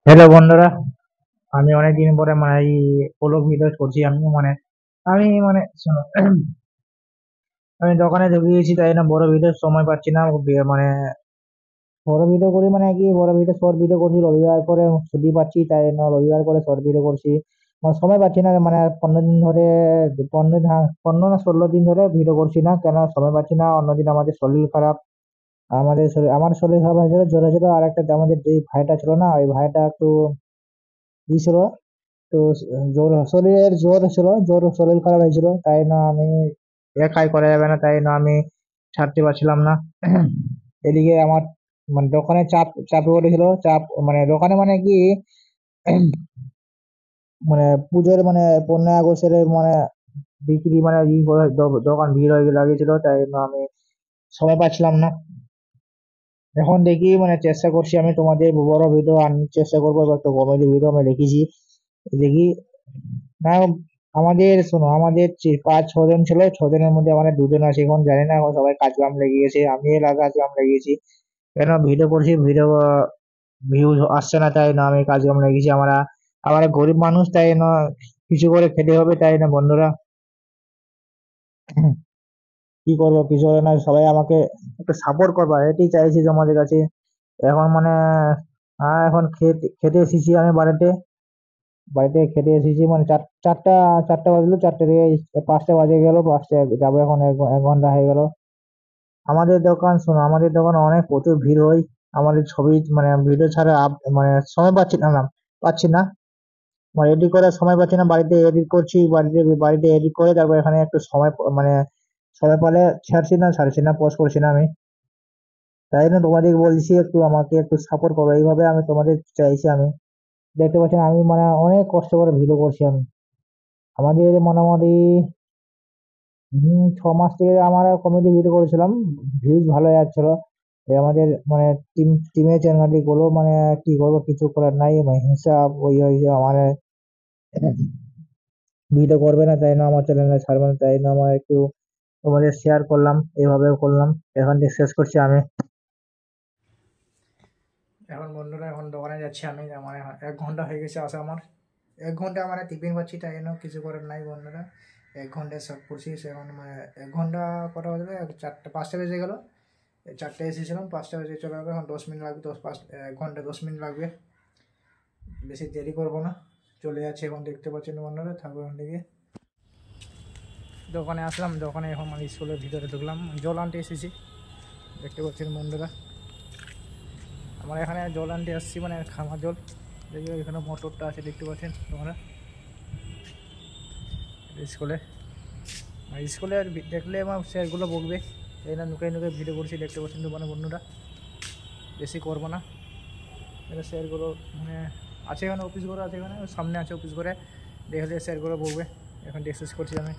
Hello বন্ধুরা, আমি অনেকদিন পরে মানে এই ব্লগ ভিডিও করছি। শোনো, আমি দোকানে ঢুকে গেছি, তাই না বড় ভিডিওর সময় পাচ্ছি না। মানে বড় ভিডিও করি মানে কি, বড় ভিডিও শর্ট ভিডিও করছি রবিবার করে, ছুটি পাচ্ছি তাই না রবিবার করে শর্ট ভিডিও করছি। মানে সময় পাচ্ছি না, মানে 15 দিন ধরে, 15 না 16 দিন ধরে ভিডিও করছি না, কেন সময় পাচ্ছি না। অন্যদিন আমাদের শরীর খারাপ, আমার শরীর খারাপ হয়েছিল, জ্বর হয়েছিল। আর একটা আমাদের যে ভাইটা ছিল না, ওই ভাইটা একটু ই ছিল, তো জ্বর ছিল, শরীর খারাপ হয়েছিল, তাই না আমি একাই করা যাবে না, তাই না আমি ছাড়তে পারছিলাম না। এদিকে আমার মানে দোকানে চাপে উঠেছিল, মানে দোকানে মানে কি, মানে পুজোর মানে 15 আগস্টের মানে বিক্রি মানে দোকান ভিড় হয়ে লাগিয়েছিল, তাই না আমি সময় পাচ্ছিলাম না। এখন দেখি মানে চেষ্টা করছি, আমি তোমাদের বড় ভিডিও আনার চেষ্টা করবো। এবার একটা কমেডি ভিডিও আমি রেখেছি, দেখি না। শোনো, আমাদের 5-6 জন ছিল, 6 জনের মধ্যে আমাদের 2 জন আছে, এখন জানি না, এখন সবাই কাজ কাম লেগে গেছে, আমি এর আগে কাজ কাম লেগেছি। কেন ভিডিও করছি, ভিডিও ভিউজ আসছে না, তাই না আমি কাজ কাম লেগেছি। আমরা আমরা গরিব মানুষ, তাই না কিছু করে খেতে হবে, তাই না বন্ধুরা। কি করবো, কিছু হবে না, সবাই আমাকে একটু সাপোর্ট করবা, এটাই চাইছি তোমাদের কাছে। এখন মানে এখন খেতে খেতে এসেছি আমি বাড়িতে। বাড়িতে খেতে এসেছি মানে চারটা বাজলো, 4টে থেকে 5টা বাজে গেল, 5টায় যাবো, এখন 1 ঘন্টা হয়ে গেল। আমাদের দোকানে অনেক প্রচুর ভিড় হয়। আমাদের ছবি মানে ভিডিও ছাড়া মানে সময় পাচ্ছি না, মানে এডিট করার সময় পাচ্ছি না। বাড়িতে এডিট করছি, বাড়িতে এডিট করে তারপর এখানে একটু সময় মানে সময় পেলে ছাড়ছি না, পোস্ট করছি না আমি। তাই জন্য তোমাদের বলছি, একটু আমাকে একটু সাপোর্ট করো, এইভাবে আমি তোমাদের চাইছি। আমি দেখতে পাচ্ছি আমি মানে অনেক কষ্ট করে ভিডিও করছি আমি। আমাদের মোটামুটি 6 মাস থেকে আমরা কমেডি ভিডিও করেছিলাম, ভিউজ ভালো যাচ্ছিল। আমাদের মানে টিমের চ্যানেলটি গুলো মানে কি করবো, কিছু করার নাই, মানে হিসাব ওই হয়েছে আমার। ভিডিও করবে না, তাই না আমার চ্যানেলে ছাড়বে না, তাই না আমার একটু তোমাদের শেয়ার করলাম, এইভাবে করলাম। এখন দিয়ে শেষ করছি আমি। এখন বন্ধুরা, এখন দোকানে যাচ্ছি আমি, মানে 1 ঘন্টা হয়ে গেছে আসা আমার। 1 ঘন্টা মানে টিফিন পাচ্ছি, তাই জন্য কিছু করার নাই বন্ধুরা। 1 ঘন্টায় সব করছি, এখন মানে 1 ঘন্টা কটা বাজবে, 5টা বেজে গেল। 4টায় এসেছিলাম, 5টা বেজে চলে যাবে, এখন 10 মিনিট লাগবে, 1 ঘন্টা 10 মিনিট লাগবে। বেশি দেরি করবো না, চলে যাচ্ছে। এখন দেখতে পাচ্ছেন বন্ধুরা, থাকবে ওখান থেকে। দোকানে আসলাম, দোকানে এখন মানে স্কুলের ভিতরে ঢুকলাম, জল আনতে এসেছি, দেখতে পাচ্ছেন বন্ধুরা। আমরা এখানে জল আনতে আসছি, মানে খামার জল। দেখি এখানে মোটরটা আছে, দেখতে পাচ্ছেন তোমরা স্কুলে। স্কুলে দেখলে আমার স্যারগুলো বকবে, এই না নুকাই নুকাই ভিডিও করছি, দেখতে পাচ্ছেন তো মানে বন্ধুরা। বেশি করবো না, এটা স্যারগুলো মানে আছে এখানে, অফিস ঘরে আছে, এখানে সামনে আছে অফিস ঘরে, দেখলে স্যারগুলো বকবে। এখন ডিসকাস করছি আমি।